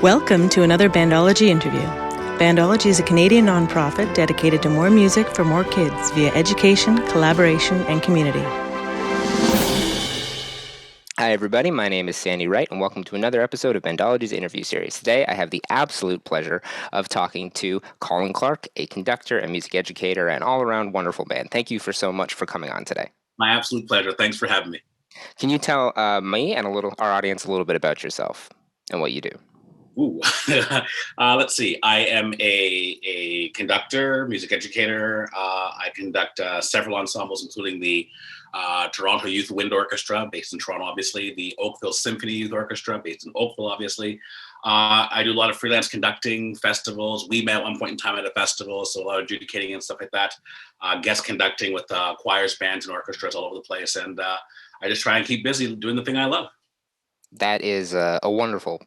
Welcome to another Bandology interview. Bandology is a Canadian nonprofit dedicated to more music for more kids via education, collaboration, and community. Hi, everybody. My name is Sandy Wright, and welcome to another episode of Bandology's interview series. Today, I have the absolute pleasure of talking to Colin Clarke, a conductor and music educator and all-around wonderful man. Thank you so much for coming on today. My absolute pleasure. Thanks for having me. Can you tell me and our audience a little bit about yourself and what you do? Ooh. Let's see. I am a conductor, music educator. I conduct several ensembles, including the Toronto Youth Wind Orchestra, based in Toronto, obviously, the Oakville Symphony Youth Orchestra, based in Oakville, obviously. I do a lot of freelance conducting, festivals. We met at one point in time at a festival, so a lot of adjudicating and stuff like that. Guest conducting with choirs, bands, and orchestras all over the place. And I just try and keep busy doing the thing I love. That is a wonderful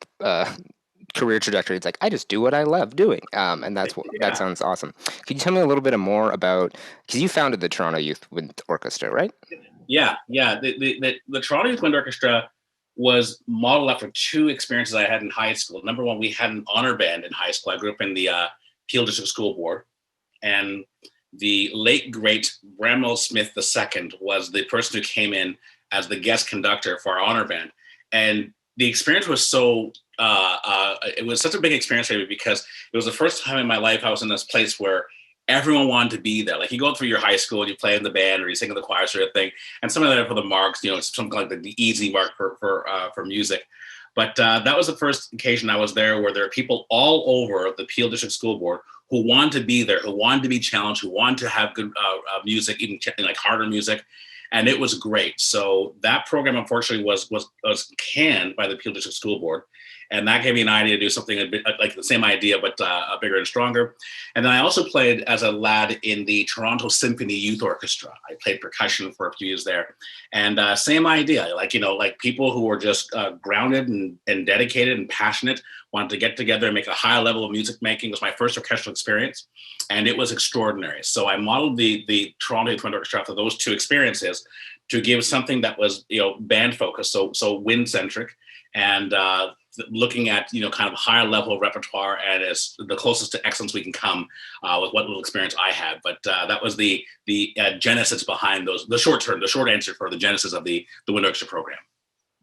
career trajectory. It's like, I just do what I love doing. And that sounds awesome. Can you tell me a little bit more about, because you founded the Toronto Youth Wind Orchestra, right? Yeah. The Toronto Youth Wind Orchestra was modeled after two experiences I had in high school. Number one, we had an honor band in high school. I grew up in the Peel District School Board, and the late, great Bramwell Smith II was the person who came in as the guest conductor for our honor band. And the experience was it was such a big experience for me because it was the first time in my life I was in this place where everyone wanted to be there. Like, you go through your high school and you play in the band or you sing in the choir sort of thing, and some of that for the marks, it's something like the easy mark for music. But that was the first occasion I was there where there are people all over the Peel District School Board who wanted to be there, who wanted to be challenged, who wanted to have good music, even like harder music. And it was great. So that program, unfortunately, was canned by the Peel District School Board. And that gave me an idea to do something a bit like the same idea, but bigger and stronger. And then I also played as a lad in the Toronto Symphony Youth Orchestra. I played percussion for a few years there. And same idea, like people who were just grounded and dedicated and passionate, wanted to get together and make a high level of music making. It was my first orchestral experience, and it was extraordinary. So I modeled the Toronto Youth Wind Orchestra after those two experiences to give something that was, band focused, so wind centric, and looking at kind of higher level repertoire, and as the closest to excellence we can come with what little experience I had. But that was the genesis behind those. The short answer for the genesis of the Wind Orchestra program.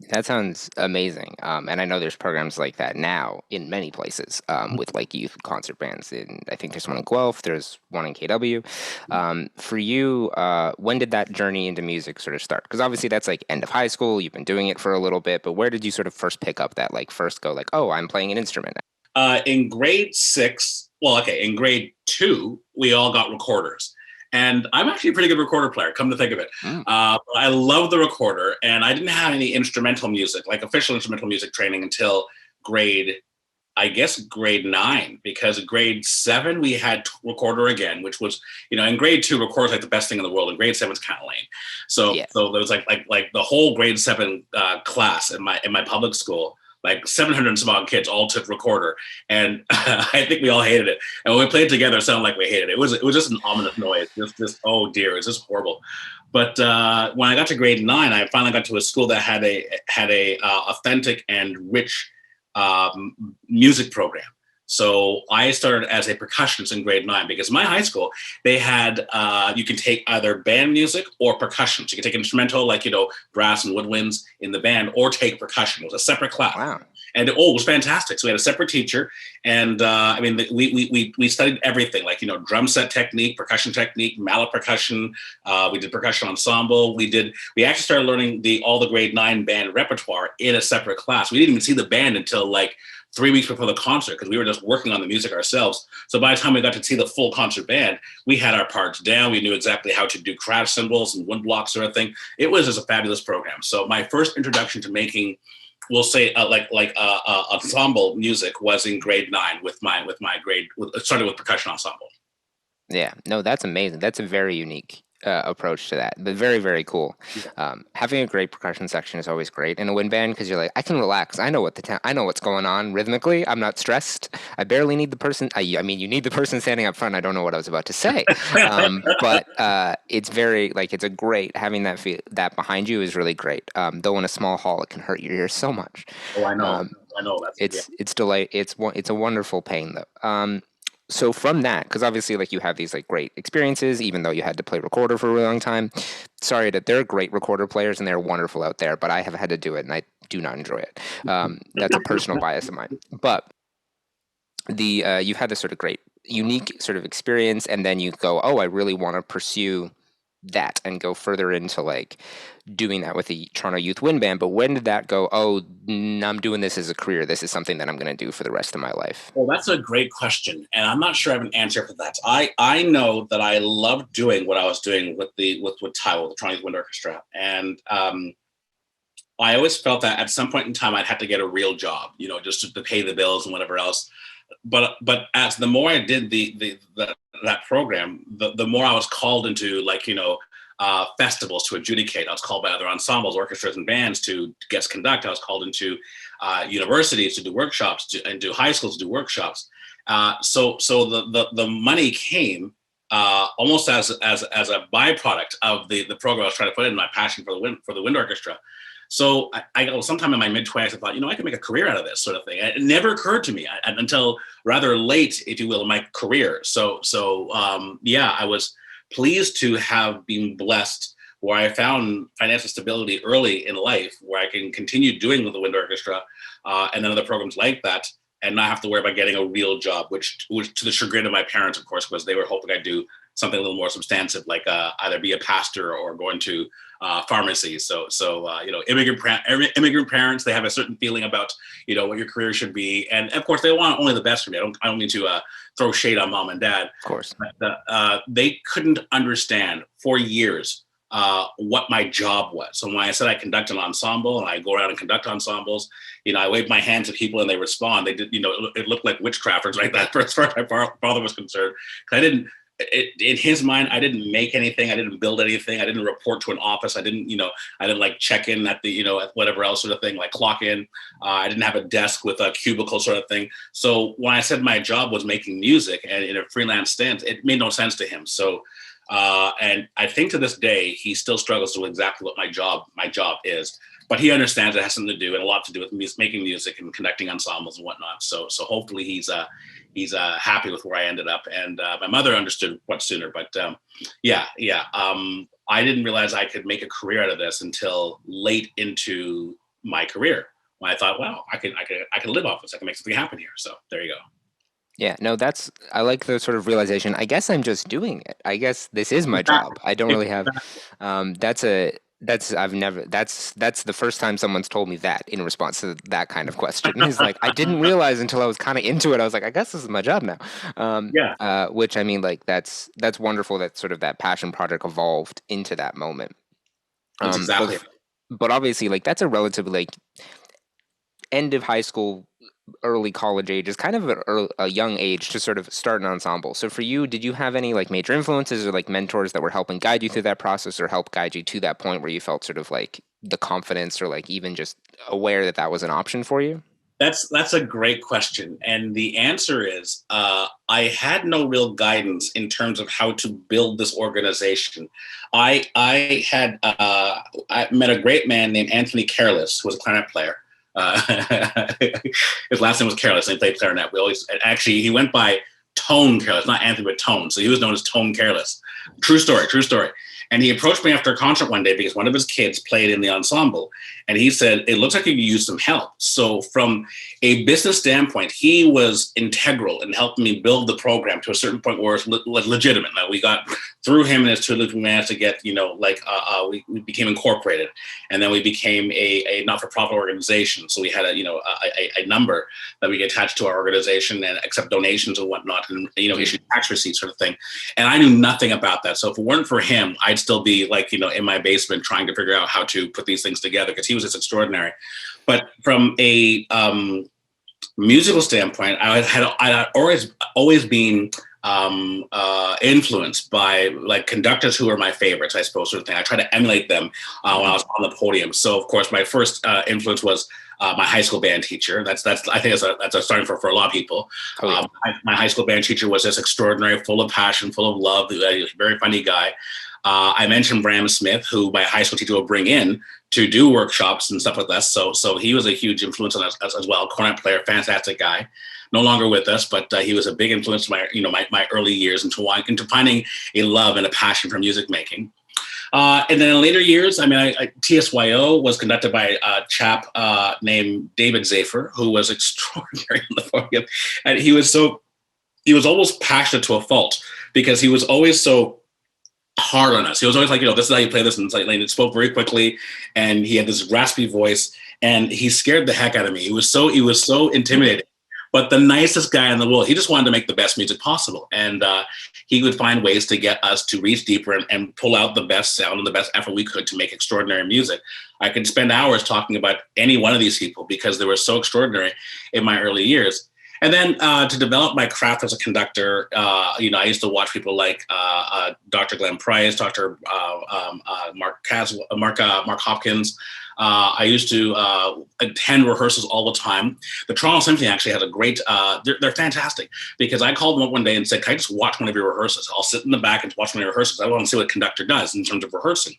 That sounds amazing. And I know there's programs like that now in many places with like youth concert bands. I think there's one in Guelph, there's one in KW. For you, when did that journey into music sort of start? Because obviously that's like end of high school, you've been doing it for a little bit, but where did you sort of first pick up that first go oh, I'm playing an instrument now? In grade 6, in grade 2, we all got recorders. And I'm actually a pretty good recorder player, come to think of it. I love the recorder, and I didn't have any instrumental music, like official instrumental music training until grade 9, because grade 7, we had recorder again, which was, in grade 2, recorder's like the best thing in the world, and grade 7's kind of lame. So there was like the whole grade 7 class in my public school, like 700 and some odd kids all took recorder, and I think we all hated it. And when we played together, it sounded like we hated it. It was just an ominous noise. Just oh dear, it's just horrible. But when I got to grade 9, I finally got to a school that had a authentic and rich music program. So I started as a percussionist in grade 9 because my high school, they had, you can take either band music or percussion. So you can take instrumental, brass and woodwinds in the band, or take percussion. It was a separate class. Wow. And it was fantastic. So we had a separate teacher, and we studied everything, drum set technique, percussion technique, mallet percussion. We did percussion ensemble. We actually started learning all the grade 9 band repertoire in a separate class. We didn't even see the band until 3 weeks before the concert, because we were just working on the music ourselves. So by the time we got to see the full concert band, we had our parts down. We knew exactly how to do crash cymbals and wood blocks sort of thing. It was just a fabulous program. So my first introduction to making, we'll say ensemble music was in grade 9 with my grade. It started with percussion ensemble. Yeah, no, that's amazing. That's a very unique approach to that, but very, very cool. Having a great percussion section is always great in a wind band, because you're like, I can relax. I know what's going on rhythmically. I'm not stressed. I barely need the person. I mean, you need the person standing up front. I don't know what I was about to say, but it's very it's a great, having that behind you is really great. Though in a small hall, it can hurt your ears so much. Oh, I know. I know that's it's a wonderful pain though. So from that, because obviously like you have these like great experiences, even though you had to play recorder for a really long time. Sorry, that there are great recorder players and they're wonderful out there, but I have had to do it and I do not enjoy it. That's a personal bias of mine. But you've had this sort of great, unique sort of experience, and then you go, oh, I really want to pursue that and go further into like doing that with the Toronto Youth Wind Band. But when did that go, oh, I'm doing this as a career, this is something that I'm going to do for the rest of my life? Well, that's a great question, and I'm not sure I have an answer for that. I know that I loved doing what I was doing with TWYO, the Toronto Youth Wind Orchestra, and I always felt that at some point in time I'd have to get a real job, just to pay the bills and whatever else. But as the more I did that program, the more I was called into festivals to adjudicate. I was called by other ensembles, orchestras, and bands to guest conduct. I was called into universities to do workshops and do high schools to do workshops. So the money came almost as a byproduct of the program I was trying to put in, my passion for the wind orchestra. So I sometime in my mid-20s, I thought, I could make a career out of this sort of thing. It never occurred to me until rather late, if you will, in my career. So I was pleased to have been blessed where I found financial stability early in life, where I can continue doing with the wind orchestra and then other programs like that, and not have to worry about getting a real job, which was to the chagrin of my parents, of course, because they were hoping I'd do something a little more substantive, like either be a pastor or go into pharmacy. So immigrant parents, they have a certain feeling about, what your career should be. And of course they want only the best for me. I don't mean to throw shade on mom and dad. Of course. But they couldn't understand for years what my job was. So when I said I conduct an ensemble and I go around and conduct ensembles, I wave my hands at people and they respond. They did, it looked like witchcraft or something like that as far as my father was concerned. In his mind, I didn't make anything. I didn't build anything. I didn't report to an office. I didn't like check in at the, at whatever else sort of thing, like clock in. I didn't have a desk with a cubicle sort of thing. So when I said my job was making music and in a freelance stint, it made no sense to him. So, and I think to this day, he still struggles with exactly what my job is. But he understands it has something to do and a lot to do with making music and conducting ensembles and whatnot. So hopefully he's happy with where I ended up. And my mother understood much sooner. But I didn't realize I could make a career out of this until late into my career, when I thought, wow, I can live off this. I can make something happen here. So there you go. Yeah, no, I like the sort of realization. I guess I'm just doing it. I guess this is my job. I don't really have. That's the first time someone's told me that in response to that kind of question. Is like, I didn't realize until I was kind of into it. I was like, I guess this is my job now. Which I mean, like that's wonderful that sort of that passion project evolved into that moment. Exactly. But obviously, like that's a relatively like end of high school, early college age is kind of a young age to sort of start an ensemble. So for you, did you have any like major influences or like mentors that were helping guide you through that process or help guide you to that point where you felt sort of like the confidence or like even just aware that was an option for you? That's a great question. And the answer is I had no real guidance in terms of how to build this organization. I met a great man named Anthony Careless, who was a clarinet player. His last name was Careless, and he played clarinet. He went by Tone Careless, not Anthony, but Tone. So he was known as Tone Careless. True story. And he approached me after a concert one day because one of his kids played in the ensemble. And he said, it looks like you could use some help. So from a business standpoint, he was integral in helping me build the program to a certain point where it's legitimate. Now we got through him and his tutelage, we managed to get, we became incorporated. And then we became a not-for-profit organization. So we had a number that we could attach to our organization and accept donations and whatnot and, issue tax receipts sort of thing. And I knew nothing about that. So if it weren't for him, I'd still be in my basement trying to figure out how to put these things together because he was just extraordinary. But from a musical standpoint, I'd always been influenced by like conductors who were my favorites, I suppose, sort of thing. I try to emulate them when I was on the podium. So of course, my first influence was my high school band teacher. That's I think that's a starting for a lot of people. Oh, yeah. My high school band teacher was just extraordinary, full of passion, full of love, a very funny guy. I mentioned Bram Smith, who my high school teacher would bring in to do workshops and stuff like that. So he was a huge influence on us as well. Cornet player, fantastic guy. No longer with us, but he was a big influence in my early years into finding a love and a passion for music making. And then in later years, TWYO was conducted by a chap named David Zafer, who was extraordinary on the podium. And he was almost passionate to a fault, because he was always so hard on us. He was always like, this is how you play this. And it's like, he spoke very quickly, and he had this raspy voice, and he scared the heck out of me. He was so intimidating. But the nicest guy in the world. He just wanted to make the best music possible. And he would find ways to get us to reach deeper and pull out the best sound and the best effort we could to make extraordinary music. I could spend hours talking about any one of these people, because they were so extraordinary in my early years. And then to develop my craft as a conductor, I used to watch people like Dr. Glenn Price, Dr. Mark Hopkins. I used to attend rehearsals all the time. The Toronto Symphony actually has a great, they're fantastic, because I called them up one day and said, can I just watch one of your rehearsals? I'll sit in the back and watch one of your rehearsals. I want to see what a conductor does in terms of rehearsing.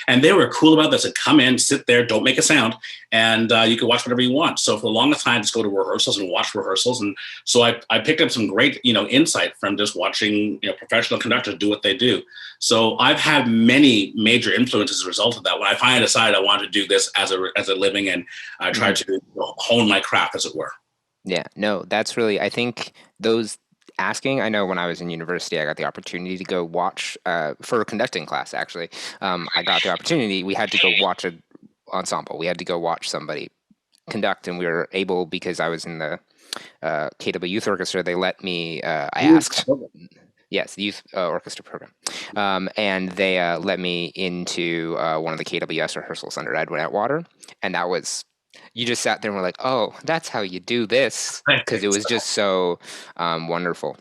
And they were cool about this. They said, come in, sit there, don't make a sound, and you can watch whatever you want. So for the longest time, just go to rehearsals and watch rehearsals. And so I picked up some great, insight from just watching, professional conductors do what they do. So I've had many major influences as a result of that. When I finally decided I wanted to do this as a living, and I tried to hone my craft, as it were. Yeah, no, that's really, I think those asking, I know when I was in university, I got the opportunity to go watch for a conducting class, actually. I got the opportunity, we had to go watch an ensemble. We had to go watch somebody conduct, and we were able, because I was in the TWYO Youth Orchestra, they let me, I asked... Yes, the Youth Orchestra Program. And they let me into one of the KWS rehearsals under Edwin Atwater. And that was, you just sat there and were like, oh, that's how you do this. Because it was just so wonderful.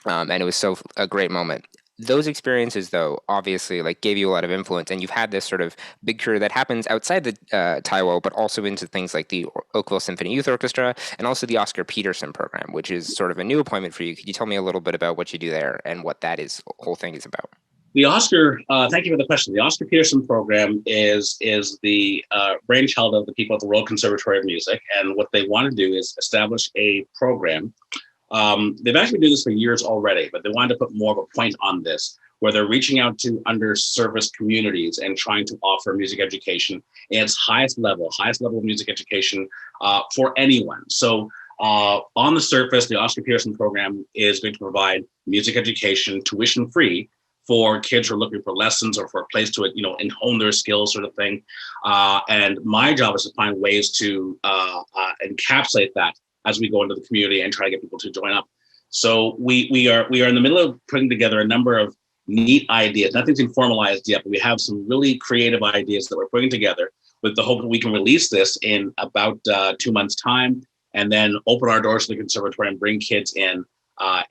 And it was so a great moment. Those experiences, though, obviously gave you a lot of influence, and you've had this sort of big career that happens outside the TWYO, but also into things like the Oakville Symphony Youth Orchestra and also the Oscar Peterson Program, which is sort of a new appointment for you. Could you tell me a little bit about what you do there and what that whole thing is about? The Oscar, thank you for the question. The Oscar Peterson Program is the brainchild of the people at the Royal Conservatory of Music, and what they want to do is establish a program. They've actually been doing this for years already, but they wanted to put more of a point on this, where they're reaching out to underserviced communities and trying to offer music education in its highest level of music education for anyone. So on the surface, the Oscar Peterson Program is going to provide music education tuition-free for kids who are looking for lessons or for a place to, and hone their skills, sort of thing. And my job is to find ways to encapsulate that as we go into the community and try to get people to join up. So we are in the middle of putting together a number of neat ideas. Nothing's been formalized yet, but we have some really creative ideas that we're putting together with the hope that we can release this in about 2 months' time, and then open our doors to the conservatory and bring kids in,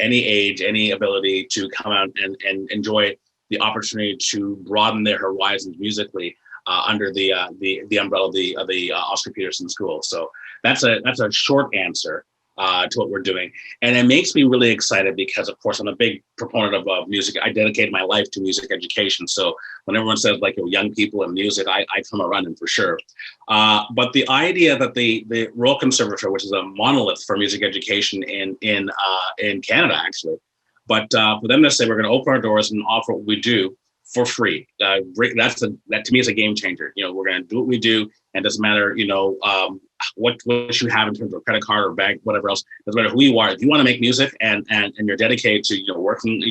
any age, any ability, to come out and enjoy the opportunity to broaden their horizons musically under the umbrella of the Oscar Peterson School. So that's a short answer to what we're doing, and it makes me really excited because, of course, I'm a big proponent of music. I dedicated my life to music education. So when everyone says young people and music, I come a running for sure. But the idea that the Royal Conservatory, which is a monolith for music education in Canada, actually, but for them to say we're going to open our doors and offer what we do for free, that to me is a game changer. We're going to do what we do, and it doesn't matter, what you have in terms of credit card or bank, whatever else. Doesn't matter who you are. If you want to make music and you're dedicated to working,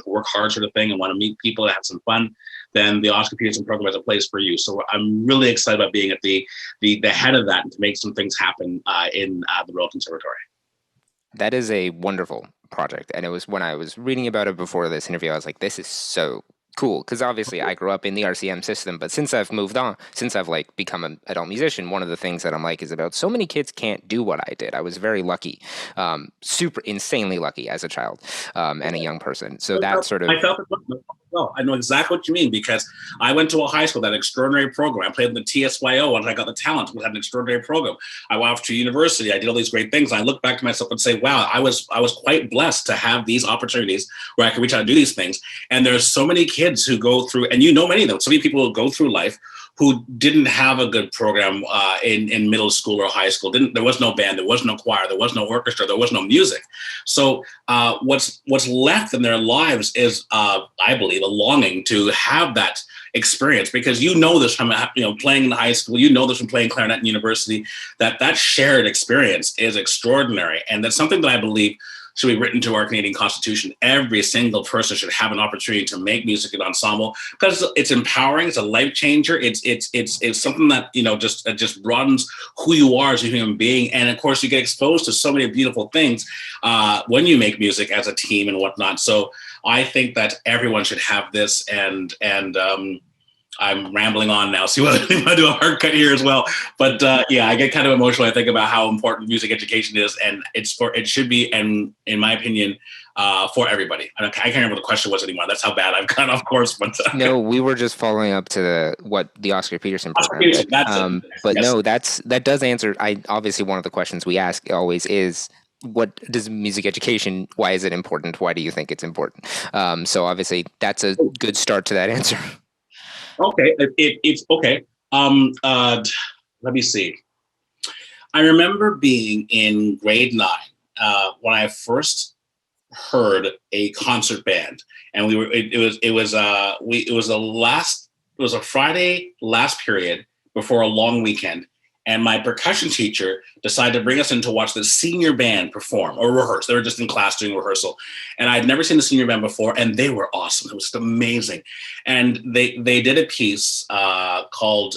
work hard, sort of thing, and want to meet people and have some fun, then the Oscar Peterson Program is a place for you. So I'm really excited about being at the head of that and to make some things happen in the Royal Conservatory. That is a wonderful project, and it was when I was reading about it before this interview, I was like, this is so cool, because obviously I grew up in the RCM system, but since I've moved on, since I've become an adult musician, one of the things that I'm is about so many kids can't do what I did. I was very lucky, super insanely lucky as a child and a young person. So that sort of... well. I know exactly what you mean, because I went to a high school that had an extraordinary program. I played in the TWYO and I got the talent. We had an extraordinary program. I went off to university. I did all these great things. And I look back to myself and say, wow, I was quite blessed to have these opportunities where I could reach out and do these things. And there's so many kids who go through, and you know many of them, so many people who go through life who didn't have a good program in middle school or high school. There was no band, there was no choir, there was no orchestra, there was no music. So what's left in their lives is, I believe, a longing to have that experience, because you know this from playing in high school, you know this from playing clarinet in university, that shared experience is extraordinary, and that's something that I believe should be written to our Canadian Constitution. Every single person should have an opportunity to make music in ensemble, because it's empowering. It's a life changer. It's something that just broadens who you are as a human being. And of course, you get exposed to so many beautiful things when you make music as a team and whatnot. So I think that everyone should have this. And I'm rambling on now. So you want to do a hard cut here as well. But yeah, I get kind of emotional. I think about how important music education is, and it should be, and in my opinion, for everybody. I can't remember what the question was anymore. That's how bad I've gone off course. But no, we were just following up to what the Oscar Peterson program did. But yes. No, that does answer. Obviously one of the questions we ask always is, what does music education? Why is it important? Why do you think it's important? So obviously that's a good start to that answer. Okay, it's okay. Let me see. I remember being in grade 9 when I first heard a concert band, and it was a Friday last period before a long weekend, and my percussion teacher decided to bring us in to watch the senior band perform or rehearse. They were just in class doing rehearsal. And I'd never seen the senior band before, and they were awesome. It was just amazing. And they did a piece called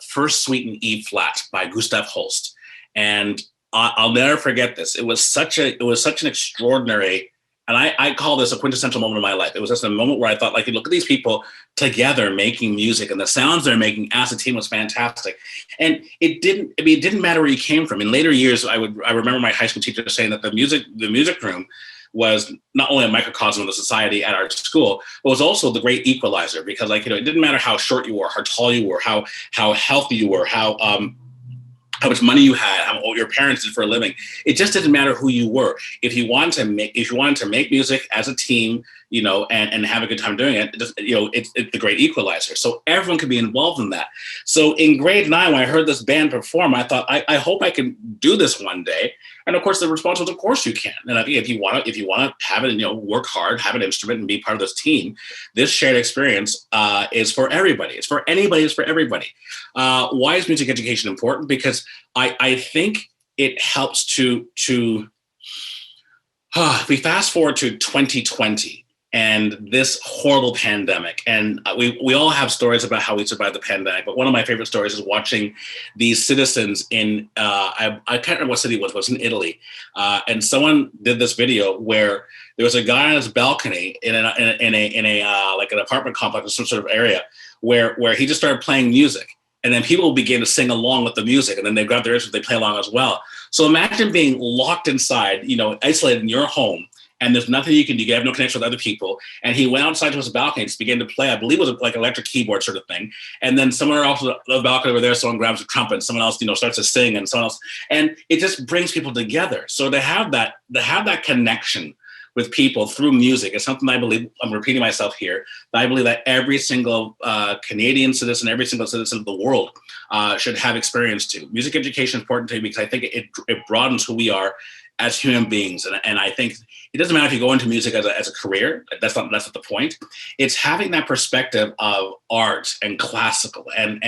First Suite in E Flat by Gustav Holst. And I'll never forget this. It was such an extraordinary, and I call this a quintessential moment of my life. It was just a moment where I thought, like, look at these people together making music, and the sounds they're making as a team was fantastic. And it didn't matter where you came from. In later years, I remember my high school teacher saying that the music room was not only a microcosm of the society at our school, but was also the great equalizer, because it didn't matter how short you were, how tall you were, how healthy you were, how much money you had, what your parents did for a living. It just didn't matter who you were. If you wanted to make music as a team, and have a good time doing it, it's the great equalizer. So everyone could be involved in that. So in grade 9, when I heard this band perform, I thought, I hope I can do this one day. And of course, the response was, of course you can. And if you want to have it, work hard, have an instrument, and be part of this team, this shared experience is for everybody. It's for anybody. It's for everybody. Why is music education important? Because I think it helps to we fast forward to 2020 and this horrible pandemic. And we all have stories about how we survived the pandemic. But one of my favorite stories is watching these citizens in, I can't remember what city it was in Italy. And someone did this video where there was a guy on his balcony in a like an apartment complex or some sort of area where he just started playing music. And then people began to sing along with the music, and then they grab their instruments, they play along as well. So imagine being locked inside, isolated in your home, and there's nothing you can do. You have no connection with other people. And he went outside to his balcony and just began to play. I believe it was like an electric keyboard sort of thing. And then somewhere else on the balcony over there, someone grabs a trumpet, someone else, starts to sing, and someone else. And it just brings people together. So to have that connection with people through music is something I believe, I'm repeating myself here, but I believe that every single Canadian citizen, every single citizen of the world should have experience to. Music education is important to me because I think it broadens who we are as human beings. And I think it doesn't matter if you go into music as a career, that's not the point. It's having that perspective of art and classical and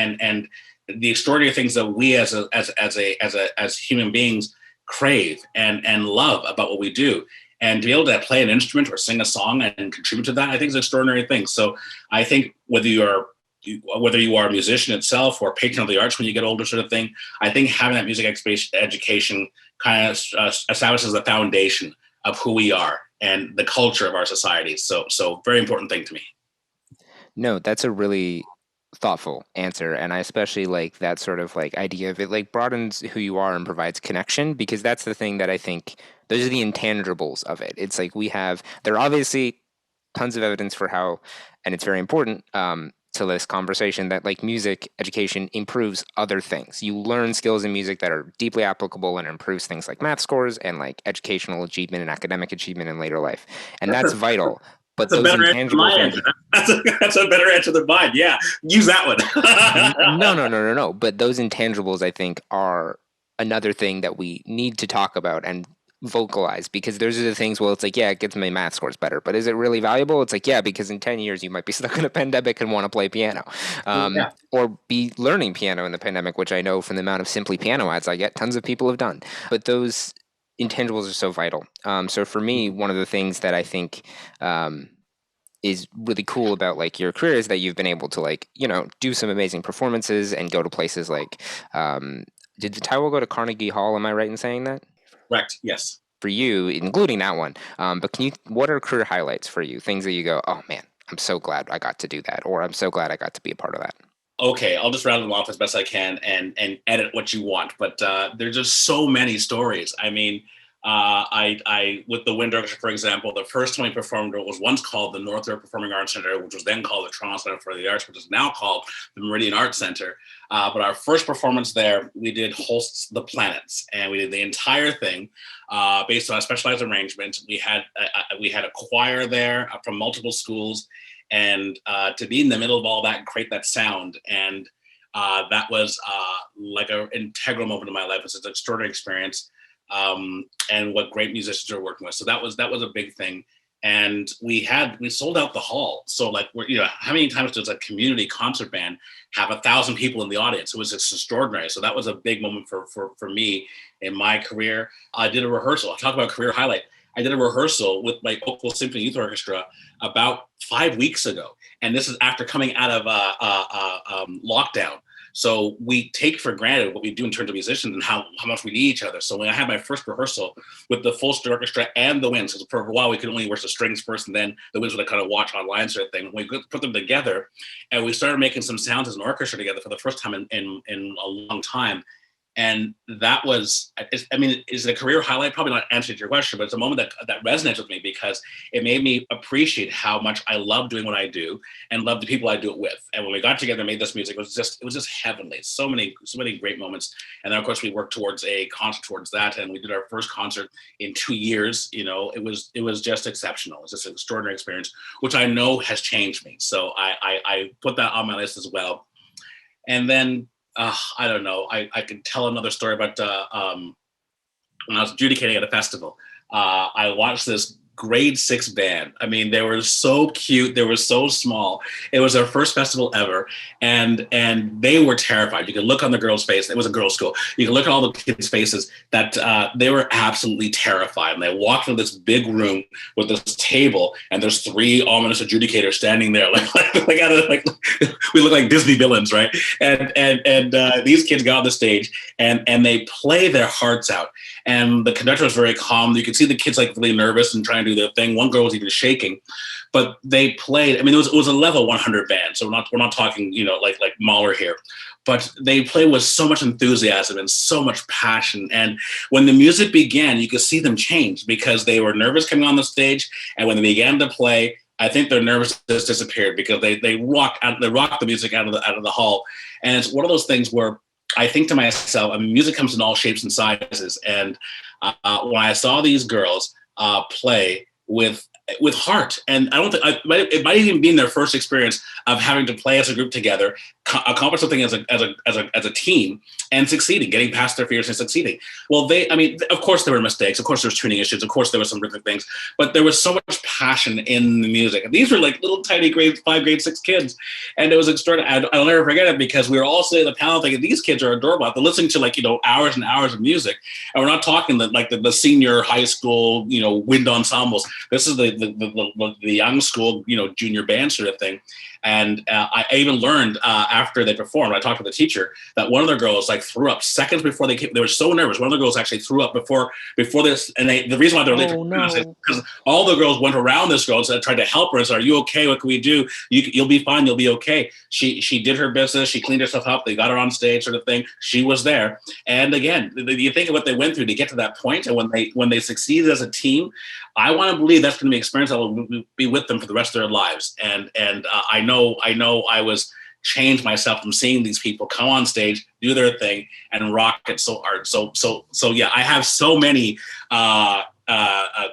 the extraordinary things that we as human beings crave and love about what we do. And to be able to play an instrument or sing a song and contribute to that, I think is an extraordinary thing. So I think whether you are a musician itself or patron of the arts when you get older sort of thing, I think having that music education kind of establishes the foundation of who we are and the culture of our society. So very important thing to me. No, that's a really thoughtful answer, and I especially like that sort of like idea of it like broadens who you are and provides connection, because that's the thing that I think those are the intangibles of it. It's like they're obviously tons of evidence for how, and it's very important to this conversation, that like music education improves other things. You learn skills in music that are deeply applicable and improves things like math scores and like educational achievement and academic achievement in later life. And that's vital. But That's those a better answer than my answer. That's a better answer than mine. Yeah, use that one. No. But those intangibles, I think, are another thing that we need to talk about and vocalize, because those are the things, well, it's like, yeah, it gets my math scores better, but is it really valuable? It's like, yeah, because in 10 years you might be stuck in a pandemic and want to play piano, or be learning piano in the pandemic, which I know from the amount of Simply Piano ads I get, tons of people have done. But those intangibles are so vital. So for me, one of the things that I think is really cool about like your career is that you've been able to like, do some amazing performances and go to places like, did the TWYO go to Carnegie Hall? Am I right in saying that? Correct. Yes. For you, including that one. But what are career highlights for you? Things that you go, oh man, I'm so glad I got to do that, or I'm so glad I got to be a part of that. Okay, I'll just round them off as best I can and edit what you want. But there's just so many stories. I mean, I with the Wind Orchestra, for example, the first time we performed was once called the North York Performing Arts Center, which was then called the Toronto Center for the Arts, which is now called the Meridian Arts Center. But our first performance there, we did Holst's The Planets, and we did the entire thing based on a specialized arrangement. We had a choir there from multiple schools, and to be in the middle of all that and create that sound, and that was like an integral moment in my life. It's an extraordinary experience. And what great musicians are working with. So that was a big thing. And we sold out the hall. So like, how many times does a community concert band have 1,000 people in the audience? It was just extraordinary. So that was a big moment for me in my career. I did a rehearsal. I'll talk about career highlight. I did a rehearsal with my Oakville Symphony Youth Orchestra about 5 weeks ago. And this is after coming out of lockdown. So we take for granted what we do in terms of musicians and how much we need each other. So when I had my first rehearsal with the full string orchestra and the winds, because for a while we could only watch the strings first and then the winds would kind of watch online sort of thing. We put them together and we started making some sounds as an orchestra together for the first time in a long time. And that was, is it a career highlight? Probably not answering your question, but it's a moment that resonates with me because it made me appreciate how much I love doing what I do and love the people I do it with. And when we got together and made this music, it was just heavenly. So many great moments. And then of course we worked towards a concert towards that. And we did our first concert in 2 years. It was just exceptional. It was just an extraordinary experience, which I know has changed me. So I put that on my list as well. And then, I don't know. I could tell another story about when I was adjudicating at a festival. I watched this grade 6 band. I mean, they were so cute. They were so small. It was their first festival ever. And they were terrified. You could look on the girls' face. It was a girls' school. You could look at all the kids' faces that they were absolutely terrified. And they walked into this big room with this table and there's 3 ominous adjudicators standing there. Like we look like Disney villains, right? And these kids got on the stage and they play their hearts out. And the conductor was very calm. You could see the kids like really nervous and trying to do their thing. One girl was even shaking, but they played. I mean, it was a level 100 band, so we're not talking like Mahler here, but they played with so much enthusiasm and so much passion. And when the music began, you could see them change because they were nervous coming on the stage, and when they began to play, I think their nervousness disappeared because they rock the music out of the hall. And it's one of those things where I think to myself, music comes in all shapes and sizes. And when I saw these girls play with heart, and I don't think it might even be their first experience of having to play as a group together, accomplish something as a team, and succeeding, getting past their fears and succeeding. Well, of course there were mistakes, of course there was tuning issues, of course there was some rhythmic things, but there was so much passion in the music. And these were like little tiny grade 5, grade 6 kids, and it was extraordinary. I'll never forget it because we were all sitting at the panel thinking these kids are adorable. They're listening to hours and hours of music, and we're not talking the senior high school wind ensembles. This is the young school junior band sort of thing. And I even learned after they performed, I talked to the teacher, that one of the girls like threw up seconds before they came. They were so nervous. One of the girls actually threw up before this. And the reason why they're late is because all the girls went around this girl and tried to help her and said, "Are you okay? What can we do? You'll be fine. You'll be okay." She did her business. She cleaned herself up. They got her on stage, sort of thing. She was there. And again, you think of what they went through to get to that point, and when they succeeded as a team, I want to believe that's going to be an experience that will be with them for the rest of their lives. And I know I was changed myself from seeing these people come on stage, do their thing, and rock it so hard. So yeah, I have so many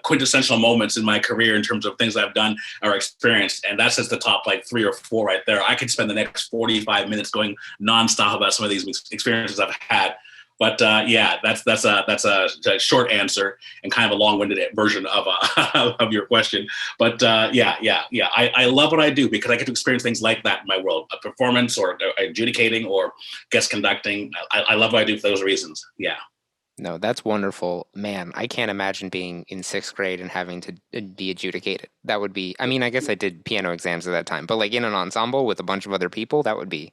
quintessential moments in my career in terms of things I've done or experienced, and that's just the top like 3 or 4 right there. I could spend the next 45 minutes going nonstop about some of these experiences I've had. But yeah, that's a short answer and kind of a long-winded version of of your question. But yeah, I love what I do because I get to experience things like that in my world, a performance or adjudicating or guest conducting. I love what I do for those reasons. Yeah. No, that's wonderful. Man, I can't imagine being in 6th grade and having to be adjudicated. That would be, I mean, I guess I did piano exams at that time, but like in an ensemble with a bunch of other people, that would be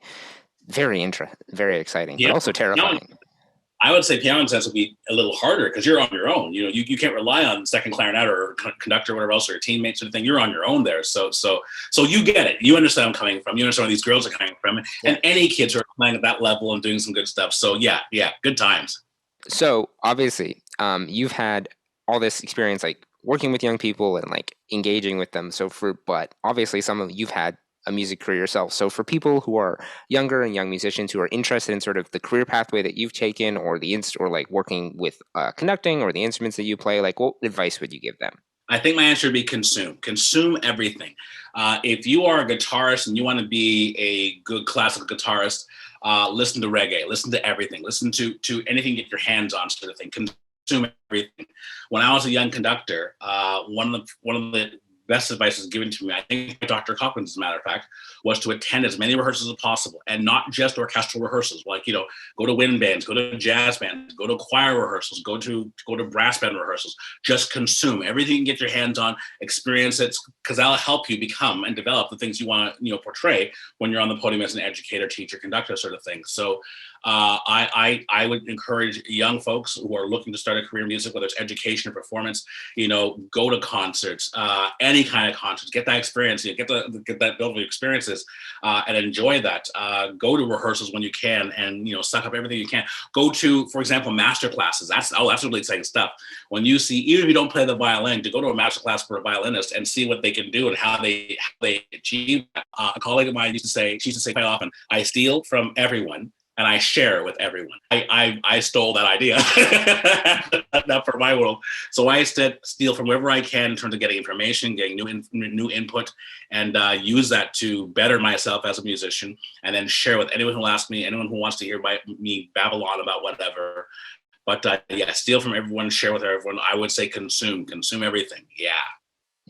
very exciting, but also terrifying. I would say piano exams would be a little harder because you're on your own. You know, you can't rely on second clarinet or conductor or whatever else or your teammates or anything. You're on your own there. So you get it. You understand where I'm coming from. You understand where these girls are coming from. And any kids who are playing at that level and doing some good stuff. So yeah, good times. So obviously, you've had all this experience like working with young people and like engaging with them. But obviously you've had a music career yourself. So for people who are younger and young musicians who are interested in sort of the career pathway that you've taken or or like working with conducting or the instruments that you play, like what advice would you give them? I think my answer would be consume everything. If you are a guitarist and you want to be a good classical guitarist, listen to reggae, listen to everything, listen to anything you get your hands on, sort of thing. Consume everything. When I was a young conductor, one of the best advice was given to me, I think by Dr. Cochran's, as a matter of fact, was to attend as many rehearsals as possible, and not just orchestral rehearsals. Like, you know, go to wind bands, go to jazz bands, go to choir rehearsals, go to brass band rehearsals. Just consume everything you can get your hands on, experience it, because that'll help you become and develop the things you want to, portray when you're on the podium as an educator, teacher, conductor, sort of thing. So I would encourage young folks who are looking to start a career in music, whether it's education or performance, go to concerts, any kind of concerts, get that experience, get that build of experiences, and enjoy that. Go to rehearsals when you can, and suck up everything you can. Go to, for example, master classes. That's really exciting stuff. When you see, even if you don't play the violin, to go to a master class for a violinist and see what they can do and how they achieve that. A colleague of mine used to say quite often, "I steal from everyone and I share with everyone." I stole that idea not for my world. So I steal from wherever I can in terms of getting information, getting new input, and use that to better myself as a musician, and then share with anyone who will ask me, anyone who wants to hear me babble on about whatever. But steal from everyone, share with everyone. I would say consume everything. Yeah.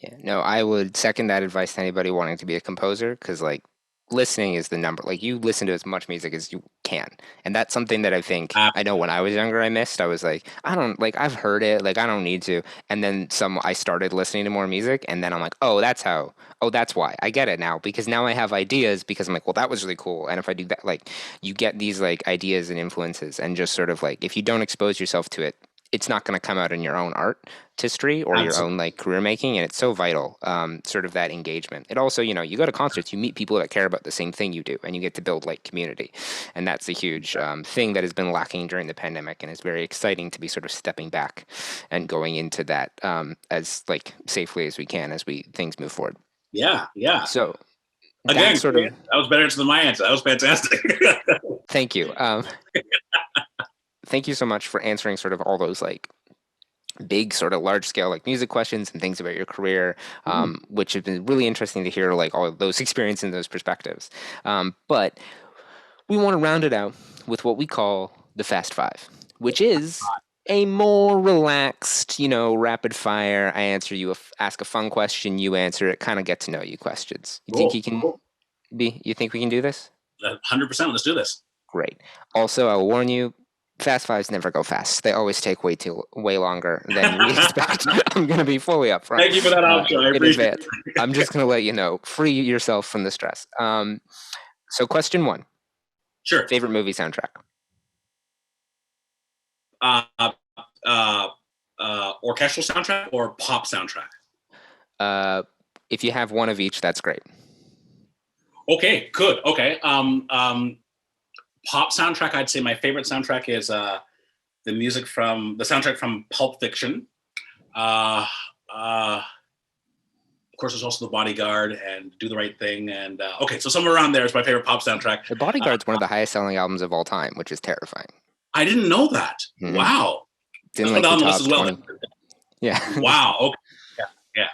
Yeah, no, I would second that advice to anybody wanting to be a composer, because like listening is the number. Like, you listen to as much music as you can, and that's something that I think I know when I was younger I missed. I was like, I've heard it, like I don't need to. And then I started listening to more music, and then I'm like, that's why I get it now, because now I have ideas, because I'm like, well, that was really cool. And if I do that, like, you get these like ideas and influences, and just sort of like, if you don't expose yourself to it, it's not going to come out in your own artistry or your own like career making. And it's so vital, sort of that engagement. It also, you go to concerts, you meet people that care about the same thing you do, and you get to build like community. And that's a huge thing that has been lacking during the pandemic, and is very exciting to be sort of stepping back and going into that as like safely as we can as things move forward. Yeah. So again, that was better answer than my answer. That was fantastic. Thank you. Thank you so much for answering sort of all those like big sort of large scale like music questions and things about your career, which have been really interesting to hear, like all of those experiences and those perspectives. But we want to round it out with what we call the Fast Five, which is a more relaxed, rapid fire. I answer you, ask a fun question, you answer it, kind of get to know you questions. You think we can do this? 100%. Let's do this. Great. Also, I will warn you, Fast Fives never go fast. They always take way longer than we expect. I'm going to be fully upfront. Thank you for that option. I in appreciate advance. I'm just going to let you know. Free yourself from the stress. So question 1. Sure. Favorite movie soundtrack? Orchestral soundtrack or pop soundtrack? If you have one of each, that's great. Okay, good. Okay. Pop soundtrack, I'd say my favorite soundtrack is the soundtrack from Pulp Fiction. Of course, there's also The Bodyguard and Do the Right Thing. And okay, so somewhere around there is my favorite pop soundtrack. The Bodyguard's one of the highest selling albums of all time, which is terrifying. I didn't know that. Mm-hmm. Wow. Didn't like the top 20. Yeah. Wow. Okay. Yeah.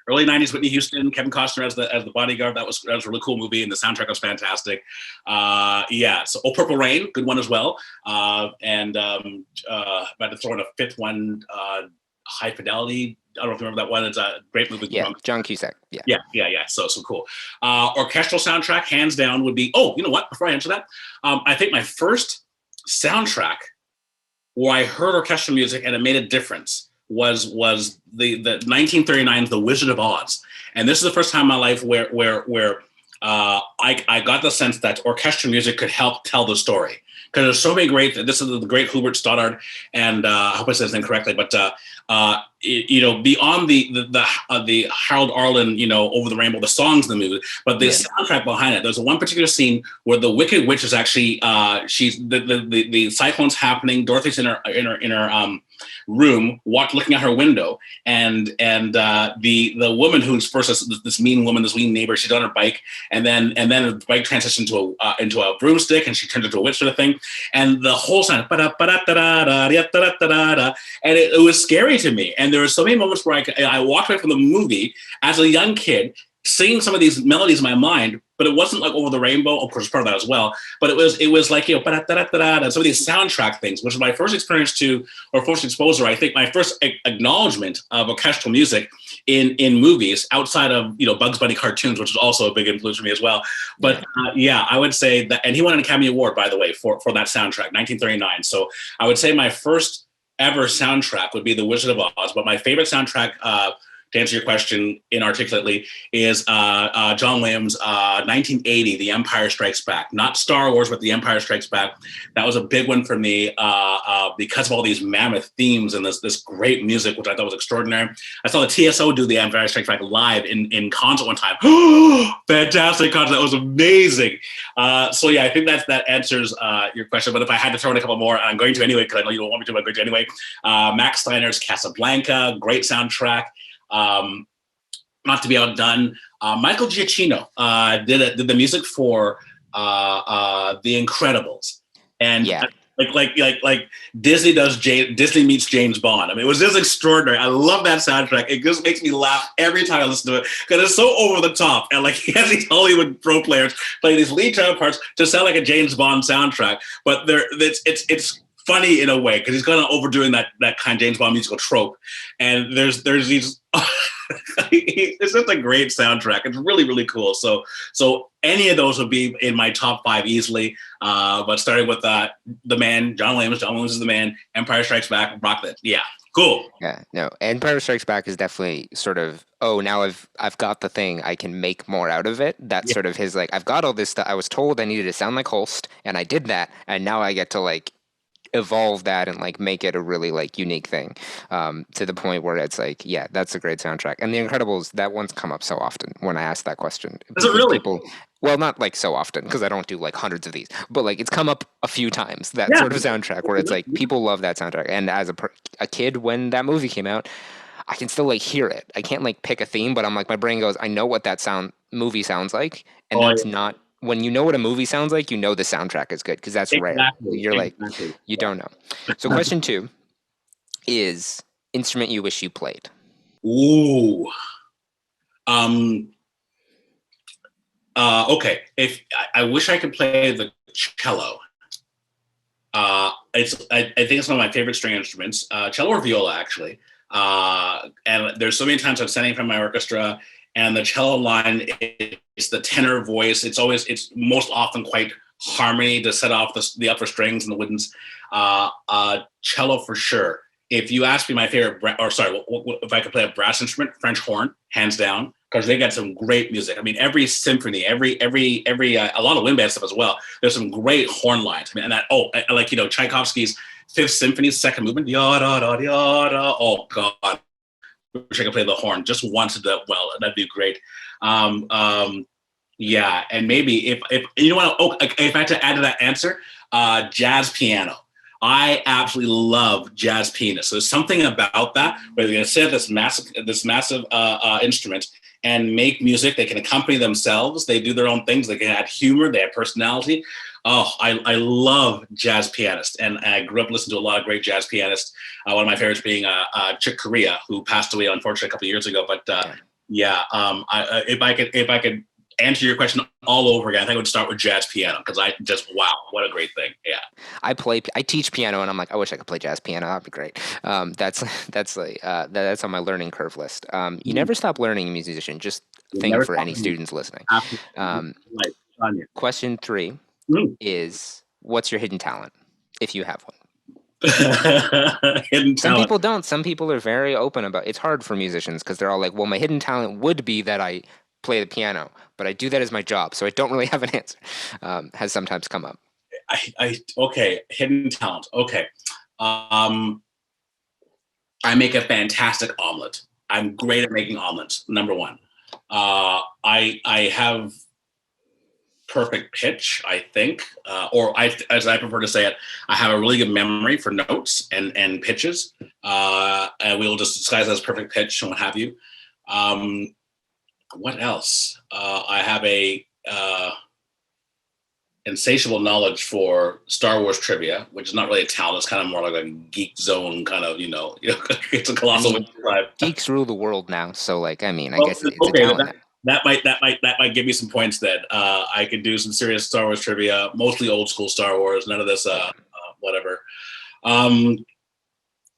Early 90s, Whitney Houston, Kevin Costner as the bodyguard. That was a really cool movie, and the soundtrack was fantastic. So Oh Purple Rain, good one as well. And about to throw in a fifth one, High Fidelity. I don't know if you remember that one. It's a great movie. Yeah, John Cusack. Yeah. So cool. Orchestral soundtrack, hands down, would be. Oh, you know what? Before I answer that, I think my first soundtrack where I heard orchestral music and it made a difference was the 1939's The Wizard of Oz. And this is the first time in my life where I got the sense that orchestral music could help tell the story. Because there's so many this is the great Hubert Stoddard, and I hope I said his name correctly, but beyond the Harold Arlen, Over the Rainbow, the songs in the movie, but the soundtrack behind it. There's one particular scene where the Wicked Witch is actually she's the cyclone's happening. Dorothy's in her room, looking out her window, and the woman who's first this mean woman, this mean neighbor, she's on her bike, and then the bike transitions into a broomstick, and she turns into a witch sort of thing, and the whole sound, and it was scary to me. And there were so many moments where I walked away from the movie as a young kid, singing some of these melodies in my mind, but it wasn't like Over the Rainbow, of course, part of that as well. But it was like, and some of these soundtrack things, which was my first experience or first exposure. I think my first acknowledgement of orchestral music in movies outside of, Bugs Bunny cartoons, which is also a big influence for me as well. But I would say that, and he won an Academy Award, by the way, for that soundtrack, 1939. So I would say my first ever soundtrack would be The Wizard of Oz, but my favorite soundtrack, to answer your question inarticulately, is John Williams' 1980, The Empire Strikes Back. Not Star Wars, but The Empire Strikes Back. That was a big one for me because of all these mammoth themes and this great music, which I thought was extraordinary. I saw the TSO do The Empire Strikes Back live in concert one time. Fantastic concert. That was amazing. I think that answers your question. But if I had to throw in a couple more, and I'm going to anyway, because I know you don't want me to, but I'm going to anyway. Max Steiner's Casablanca, great soundtrack. Not to be outdone, Michael Giacchino did the music for The Incredibles, and like Disney Disney meets James Bond. I mean, it was just extraordinary. I love that soundtrack. It just makes me laugh every time I listen to it because it's so over the top, and like he has these Hollywood pro players playing these lead child parts to sound like a James Bond soundtrack, but it's funny in a way because he's kind of overdoing that kind of James Bond musical trope, and there's these. It's just a great soundtrack. It's really, really cool. So any of those would be in my top 5 easily. But starting with the man, John Williams. John Williams is the man. Empire Strikes Back. Rock that. Yeah. Cool. Yeah. No. Empire Strikes Back is definitely sort of, now I've got the thing. I can make more out of it. That's sort of his I've got all this stuff. I was told I needed to sound like Holst, and I did that, and now I get to evolve that and make it a really unique thing, to the point where it's that's a great soundtrack. And The Incredibles, that one's come up so often when I ask that question. Is it really? Well, not so often because I don't do hundreds of these, but it's come up a few times, that sort of soundtrack where it's people love that soundtrack. And as a kid, when that movie came out, I can still hear it. I can't pick a theme, but I'm my brain goes, I know what that movie sounds like, and that's not. When you know what a movie sounds like, you know the soundtrack is good because that's rare. You're you don't know. So question 2 is instrument you wish you played. Ooh. Okay. If I wish I could play the cello. I think it's one of my favorite string instruments, cello or viola actually. And there's so many times I'm standing in front of my orchestra, and the cello line is the tenor voice. It's most often quite harmony to set off the upper strings and the woodens. Cello for sure. If you ask me my favorite, if I could play a brass instrument, French horn, hands down, because they got some great music. I mean, every symphony, a lot of wind band stuff as well. There's some great horn lines. I mean, and I like, Tchaikovsky's Fifth Symphony, second movement. Yada da yada. Oh God, wish I could play the horn just once. That'd be great. Yeah, and maybe if you know what, if I had to add to that answer, jazz piano. I absolutely love jazz pianists. So there's something about that where they're going to sit at this massive instrument and make music. They can accompany themselves. They do their own things. They can add humor. They have personality. Oh, I love jazz pianists, and I grew up listening to a lot of great jazz pianists. One of my favorites being Chick Corea, who passed away unfortunately a couple of years ago. But if I could answer your question all over again, I think I would start with jazz piano because wow, what a great thing. Yeah. I teach piano and I'm like, I wish I could play jazz piano. That'd be great. That's on my learning curve list. You never stop learning, a musician, just think for any students listening. Question 3 is, what's your hidden talent, if you have one? Hidden talent. Some people don't. Some people are very open about it. It's hard for musicians because they're all like, well, my hidden talent would be that I play the piano, but I do that as my job, so I don't really have an answer. Has sometimes come up. Okay, hidden talent. Okay, I make a fantastic omelet. I'm great at making omelets. Number one, I have perfect pitch, I think, as I prefer to say it, I have a really good memory for notes and pitches, and we'll just disguise that as perfect pitch and what have you. What else? I have a insatiable knowledge for Star Wars trivia, which is not really a talent. It's kind of more like a geek zone kind of, it's a colossal. Geeks rule the world now, so I guess it's a talent. That might give me some points. That I could do some serious Star Wars trivia, mostly old school Star Wars. None of this whatever.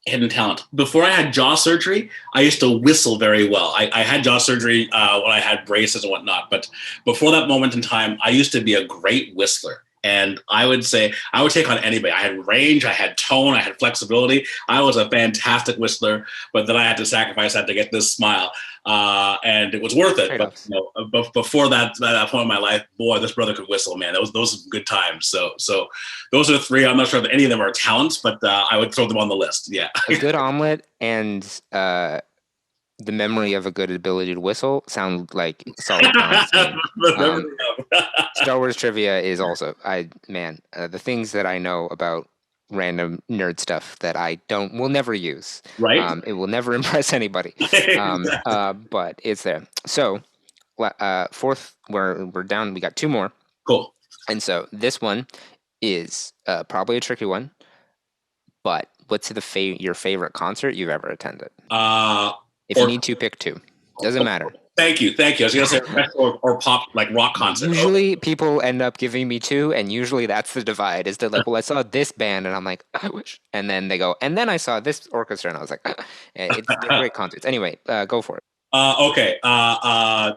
Hidden talent. Before I had jaw surgery, I used to whistle very well. I had jaw surgery when I had braces and whatnot, but before that moment in time, I used to be a great whistler. And I would say I would take on anybody. I had range, I had tone, I had flexibility. I was a fantastic whistler, but then I had to sacrifice that to get this smile. And it was worth it. But before that point in my life, boy, this brother could whistle, man. Those were good times. So those are 3. I'm not sure if any of them are talents, but I would throw them on the list. Yeah. A good omelet and the memory of a good ability to whistle sound like solid talents. Star Wars trivia is also, the things that I know about random nerd stuff that I will never use. Right. It will never impress anybody. But it's there. So, 4th, we're down. We got 2 more. Cool. And so this one is probably a tricky one. But what's your favorite concert you've ever attended? If you need to, pick 2. Doesn't matter. Thank you. I was going to say or pop, like rock concert. Usually people end up giving me 2, and usually that's the divide. Is that well, I saw this band, and I'm like, I wish. And then they go, and then I saw this orchestra, and I was like, they're great concerts. Anyway, go for it. Okay. I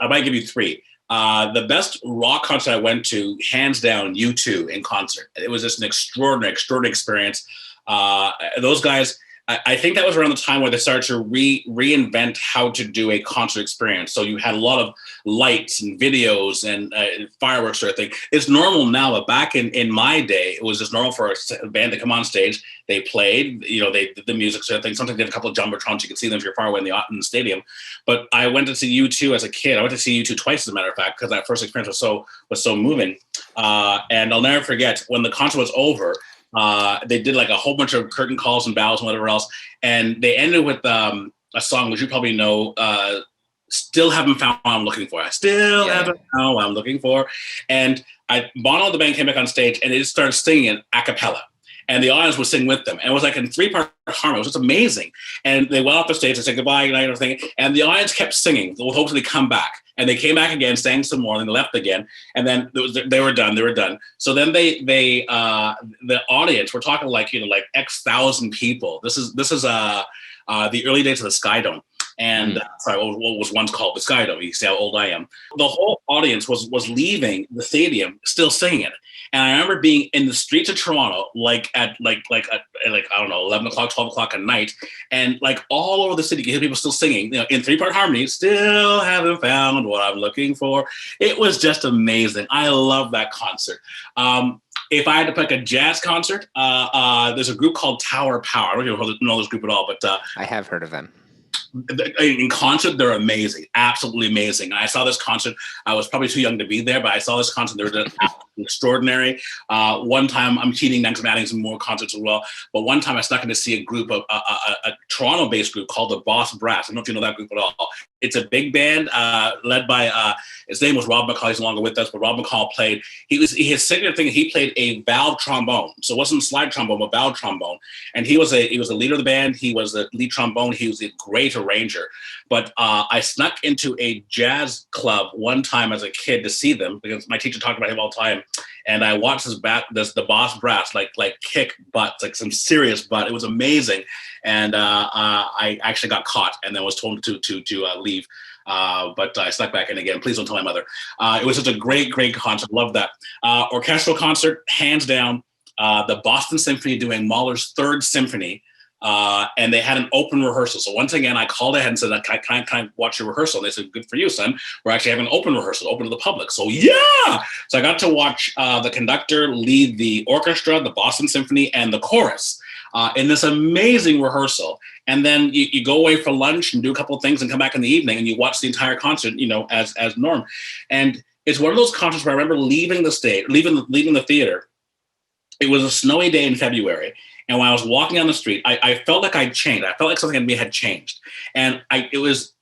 might give you 3. The best rock concert I went to, hands down, U2 in concert. It was just an extraordinary experience. Those guys, I think that was around the time where they started to reinvent how to do a concert experience. So you had a lot of lights and videos and fireworks sort of thing. It's normal now, but back in my day, it was just normal for a band to come on stage. They played, they did the music sort of thing. Sometimes they did a couple of jumbotrons. You could see them if you're far away in the stadium. But I went to see U2 as a kid. I went to see U2 twice, as a matter of fact, because that first experience was so moving. And I'll never forget when the concert was over. They did like a whole bunch of curtain calls and bows and whatever else. And they ended with a song, which you probably know, Still Haven't Found What I'm Looking For. I still haven't found what I'm looking for. And Bono and the band came back on stage and they just started singing a cappella. And the audience would sing with them. And it was like in 3-part harmony. It was just amazing. And they went off the stage and said goodbye, good night, and everything. And the audience kept singing with hopes they come back. And they came back again, sang some more, and they left again. And then they were done. So then the audience, we're talking like X thousand people. This is the early days of the Sky Dome. and sorry, what was once called the Skydome. You see how old I am. The whole audience was leaving the stadium still singing it. And I remember being in the streets of Toronto, like at I don't know, 11 o'clock, 12 o'clock at night, and like all over the city, you hear people still singing, you know, in 3-part harmony. Still haven't found what I'm looking for. It was just amazing. I love that concert. If I had to pick a jazz concert, there's a group called Tower Power. I don't know this group at all, but I have heard of them. In concert, they're amazing, absolutely amazing. I saw this concert. I was probably too young to be there, but I saw this concert. They were just extraordinary. One time, I'm cheating next, I'm adding some more concerts as well. But one time, I snuck in to see a group of a Toronto-based group called the Boss Brass. I don't know if you know that group at all. It's a big band led by his name was Rob McCall. He's no longer with us, but Rob McCall played. His signature thing. He played a valve trombone, so it wasn't slide trombone, but valve trombone. And he was a leader of the band. He was the lead trombone. He was a great arranger. But I snuck into a jazz club one time as a kid to see them because my teacher talked about him all the time. And I watched the Boss Brass like kick butt, like some serious butt. It was amazing. And I actually got caught and then was told to leave. But I snuck back in again. Please don't tell my mother. It was just a great concert. Love that. Orchestral concert, hands down. The Boston Symphony doing Mahler's Third Symphony. And they had an open rehearsal. So once again, I called ahead and said, can I watch your rehearsal? And they said, good for you, son. We're actually having an open rehearsal, open to the public. So yeah! So I got to watch the conductor lead the orchestra, the Boston Symphony, and the chorus in this amazing rehearsal. And then you go away for lunch and do a couple of things and come back in the evening and you watch the entire concert, you know, as norm. And it's one of those concerts where I remember leaving the stage, leaving the theater. It was a snowy day in February. And when I was walking down the street, I felt like I'd changed. I felt like something in me had changed. And it was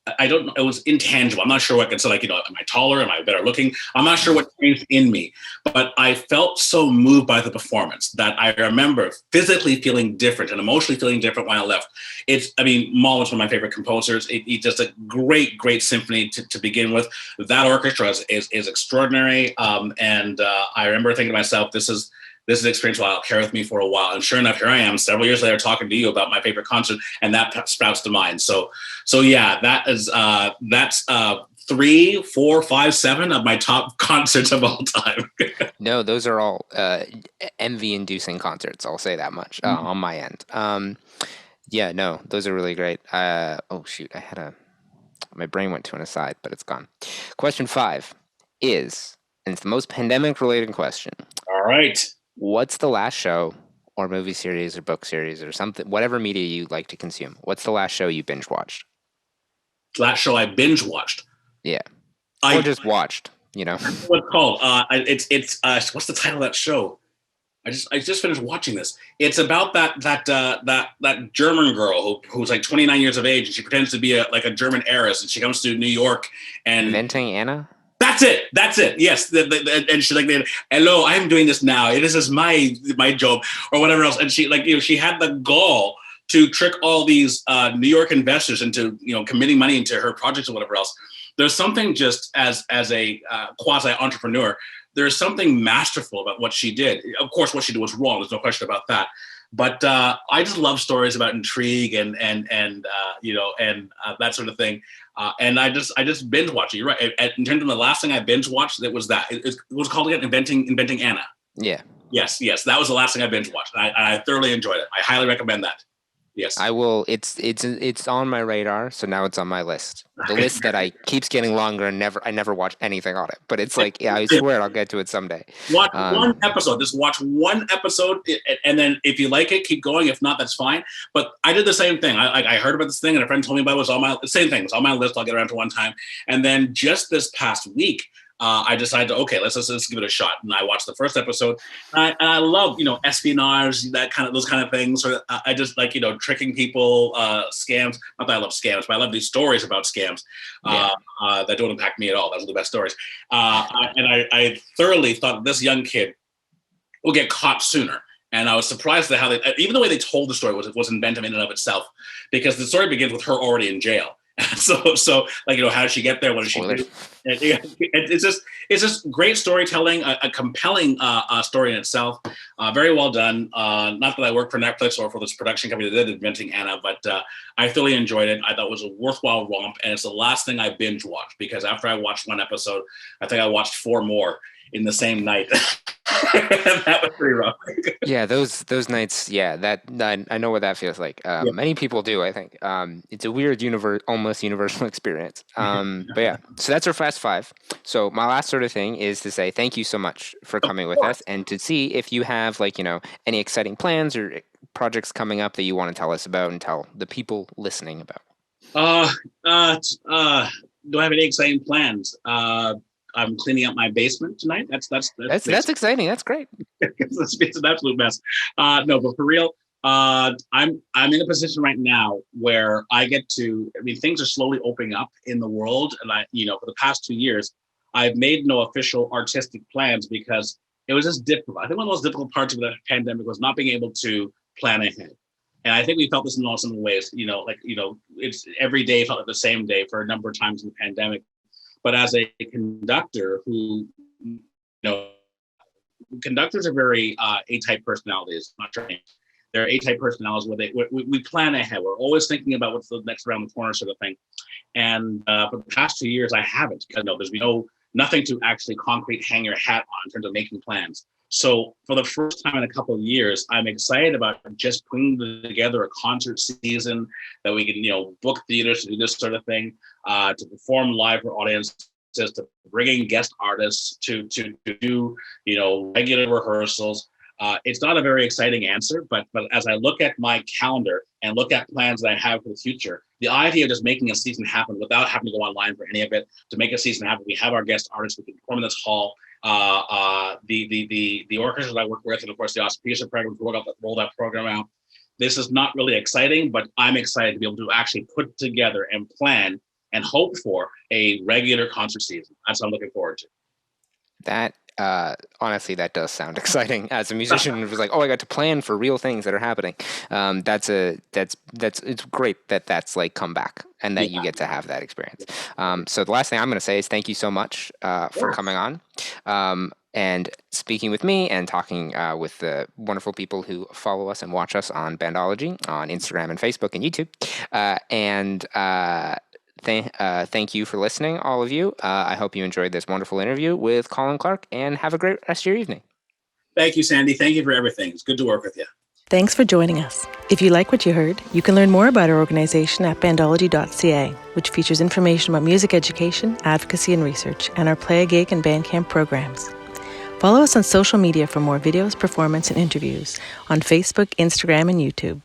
intangible. I'm not sure what I can say, like, you know, am I taller? Am I better looking? I'm not sure what changed in me. But I felt so moved by the performance that I remember physically feeling different and emotionally feeling different when I left. Mahler's one of my favorite composers. It's just a great symphony to begin with. That orchestra is extraordinary. And I remember thinking to myself, this is an experience that will carry with me for a while. And sure enough, here I am several years later talking to you about my favorite concert, and that sprouts to mind. So yeah, that's 3, 4, 5, 7 of my top concerts of all time. No, those are all envy-inducing concerts. I'll say that much on my end. Yeah, no, those are really great. Oh shoot, my brain went to an aside, but it's gone. Question 5 is, and it's the most pandemic-related question. All right. What's the last show or movie series or book series or something, whatever media you like to consume? What's the last show you binge watched? Last show I binge watched. Yeah. Or just watched, you know. What's it called? It's what's the title of that show? I just finished watching this. It's about that German girl who's like 29 years of age and she pretends to be a German heiress and she comes to New York and Inventing Anna? That's it. Yes. And she's like, hello, I'm doing this now. This is my job or whatever else. And she she had the gall to trick all these New York investors into, committing money into her projects or whatever else. There's something just as a quasi entrepreneur, there's something masterful about what she did. Of course, what she did was wrong. There's no question about that. But I just love stories about intrigue and that sort of thing. And I just binge watch it. You're right. In terms of the last thing I binge watched, it was that. It was called again Inventing Anna. Yeah. Yes. That was the last thing I binge watched. I thoroughly enjoyed it. I highly recommend that. Yes. I will. It's on my radar, so now it's on my list. The list that keeps getting longer and I never watch anything on it. But it's like, yeah, I swear I'll get to it someday. Watch one episode. Just watch one episode, and then if you like it, keep going. If not, that's fine. But I did the same thing. I heard about this thing, and a friend told me about it. It was on my same thing. It was on my list. I'll get around to one time. And then just this past week, I decided to, let's give it a shot. And I watched the first episode. And I love, espionage, those kind of things. Or I just like, tricking people, scams. Not that I love scams, but I love these stories about scams that don't impact me at all. Those are the best stories. And I thoroughly thought this young kid will get caught sooner. And I was surprised at how even the way they told the story was inventive in and of itself, because the story begins with her already in jail. So like, how did she get there? What did she do? It's just great storytelling, a compelling story in itself. Very well done. Not that I work for Netflix or for this production company that did Inventing Anna, but I thoroughly enjoyed it. I thought it was a worthwhile romp, and it's the last thing I binge watched, because after I watched one episode, I think I watched 4 more in the same night. That was pretty rough. Yeah, those nights. Yeah, that I know what that feels like. Many people do. I think it's a weird, almost universal experience. But yeah, so that's our Fast 5. So my last sort of thing is to say thank you so much for coming with us, and to see if you have any exciting plans or projects coming up that you want to tell us about and tell the people listening about. Do I have any exciting plans? I'm cleaning up my basement tonight. That's exciting. That's great. It's an absolute mess. No, but for real, I'm in a position right now where I get to. I mean, things are slowly opening up in the world, and for the past 2 years, I've made no official artistic plans because it was just difficult. I think one of the most difficult parts of the pandemic was not being able to plan ahead. And I think we felt this in all some ways. It's every day felt like the same day for a number of times in the pandemic. But as a conductor conductors are very A-type personalities, not trained. They're A-type personalities where we plan ahead. We're always thinking about what's the next around the corner sort of thing. And for the past 2 years, I haven't, because there's nothing to actually concrete hang your hat on in terms of making plans. So for the first time in a couple of years, I'm excited about just putting together a concert season that we can, book theaters to do this sort of thing, to perform live for audiences, to bring in guest artists, to do, regular rehearsals. It's not a very exciting answer, but as I look at my calendar and look at plans that I have for the future, the idea of just making a season happen without having to go online for any of it, to make a season happen, we have our guest artists, we can perform in this hall. The orchestras I work with, and of course the Oscar Peterson Program, roll that program out. This is not really exciting, but I'm excited to be able to actually put together and plan and hope for a regular concert season. That's what I'm looking forward to. That honestly, that does sound exciting. As a musician, it was like, I got to plan for real things that are happening. It's great that that's like come back and that you get to have that experience. So the last thing I'm going to say is thank you so much for coming on and speaking with me and talking with the wonderful people who follow us and watch us on Bandology on Instagram and Facebook and YouTube. Thank you for listening, all of you. I hope you enjoyed this wonderful interview with Colin Clarke, and have a great rest of your evening. Thank you, Sandy. Thank you for everything. It's good to work with you. Thanks for joining us. If you like what you heard, you can learn more about our organization at bandology.ca, which features information about music education, advocacy, and research, and our Play a Gig and Bandcamp programs. Follow us on social media for more videos, performance, and interviews on Facebook, Instagram, and YouTube.